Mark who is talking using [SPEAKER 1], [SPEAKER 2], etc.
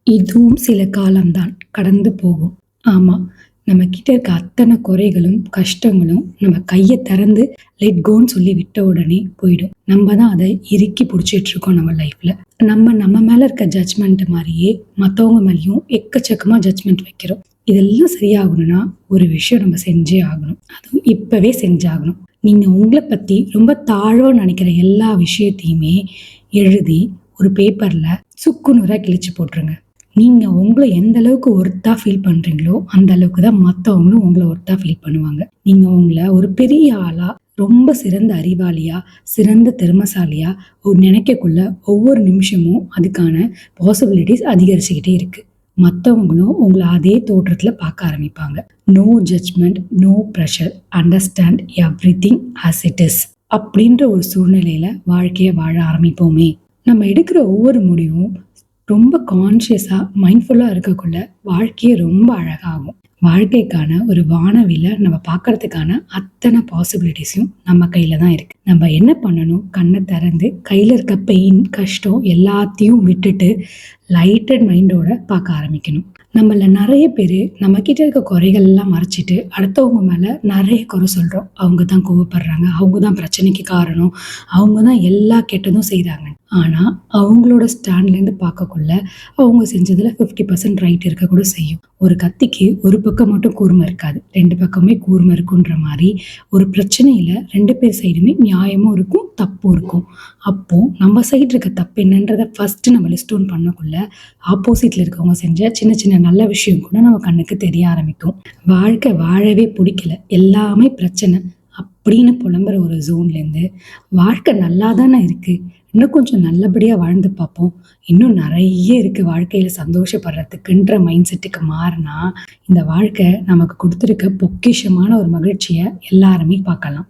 [SPEAKER 1] இதுவும் சில காலம்தான் கடந்து போகும். ஆமா, நம்ம கிட்ட இருக்க அத்தனை குறைகளும், கஷ்டங்களும் நம்ம கைய திறந்து லெட் கோன்னு சொல்லி விட்ட உடனே போயிடும். நம்ம தான் அத இறுக்கி புடிச்சிட்டு இருக்கோம் நம்ம லைஃப்ல. நம்ம மேல இருக்க ஜட்ஜ்மெண்ட் மாரியே மத்தவங்க மேலயும் எக்கச்சக்கமா ஜட்ஜ்மெண்ட் வைக்கிறோம். இதெல்லாம் சரியாகணும்னா ஒரு விஷயம் நம்ம செஞ்சே ஆகணும். அதுவும் இப்பவே செஞ்சாகணும். நீங்க உங்கள பத்தி ரொம்ப தாழ்வா நினைக்கிற எல்லா விஷயத்தையுமே எழுதி ஒரு பேப்பர்ல சுக்கு நூறா கிழிச்சு போட்டுருங்க. நீங்க உங்கள எந்த அளவுக்கு ஒர்த்தா ஃபீல் பண்றீங்களோ, அந்த அளவுக்கு தான் மத்தவங்களும் உங்கள ஒர்த்தா ஃபீல் பண்ணுவாங்க. நீங்க உங்கள ஒரு பெரிய ஆளா, ரொம்ப சிறந்த அறிவாளியா, சிறந்த திறமைசாலியா நினைக்கக்குள்ள ஒவ்வொரு நிமிஷமும் அதுக்கான பாசிபிலிட்டீஸ் அதிகரிச்சுக்கிட்டே இருக்கு. மத்தவங்களும் உங்கள அதே தோற்றத்துல பார்க்க ஆரம்பிப்பாங்க. No judgement, no pressure, understand everything as it is. அப்படின்ற ஒரு சூழ்நிலையில வாழ்க்கைய வாழ ஆரம்பிப்போமே. நம்ம எடுக்கிற ஒவ்வொரு முடிவும் ரொம்ப கான்ஷியஸா, மைண்ட்ஃபுல்லா இருக்கக்குள்ள வாழ்க்கையே ரொம்ப அழகாகும். வாழ்க்கைக்கான ஒரு வானவில நம்ம பார்க்கறதுக்கான அத்தனை பாசிபிலிட்டிஸும் நம்ம கையில தான் இருக்கு. நம்ம என்ன பண்ணணும்? கண்ண திறந்து கையில இருக்க பெயின், கஷ்டம் எல்லாத்தையும் விட்டுட்டு லைட்டட் மைண்டோட பார்க்க ஆரம்பிக்கணும். நம்மள நெறைய பேரு நம்ம கிட்ட இருக்க குறைகள் எல்லாம் மறைச்சிட்டு அடுத்தவங்க மேல நெறைய குறை சொல்றோம். அவங்க தான் கோவப்படுறாங்க. அவங்க தான் பிரச்சனைக்கு காரணம். அவங்க தான் எல்லா கெட்டதும் செய்றாங்க. ஆனா, அவங்களோட ஸ்டாண்ட்லேருந்து பார்க்கக்குள்ள, அவங்க செஞ்சதுல 50% ரைட் இருக்க கூட செய்யும். ஒரு கத்திக்கு ஒரு பக்கம் மட்டும் கூர்மை இருக்காது. 2 பக்கமே கூர்மை இருக்குன்ற மாரி, ஒரு பிரச்சனையில 2 பேர் சைடுமே நியாயமும் இருக்கும், தப்பும் இருக்கும். அப்போ நம்ம சைடு இருக்க தப்பு என்னன்றத ஃபர்ஸ்ட் நம்ம லிஸ்ட் டவுன் பண்ணக்குள்ள, ஆப்போசிட்ல இருக்கவங்க செஞ்ச சின்ன சின்ன நல்ல விஷயம் கூட நம்ம கண்ணுக்கு தெரிய ஆரம்பிக்கும். வாழ்க்கை வாழவே புடிக்கல, எல்லாமே பிரச்சனை அப்படின்னு புலம்புற ஒரு ஜோன்லேருந்து, வாழ்க்கை நல்லா தானே இருக்கு, இன்னும் கொஞ்சம் நல்லபடியா வாழ்ந்து பார்ப்போம். இன்னும் நெறைய இருக்கு வாழ்க்கையில சந்தோஷப்படுறதுக்குன்ற மைண்ட் செட்டுக்கு மாறுனா, இந்த வாழ்க்கை நமக்கு குடுத்திருக்க பொக்கிஷமான ஒரு மகிழ்ச்சிய எல்லாருமே பார்க்கலாம்.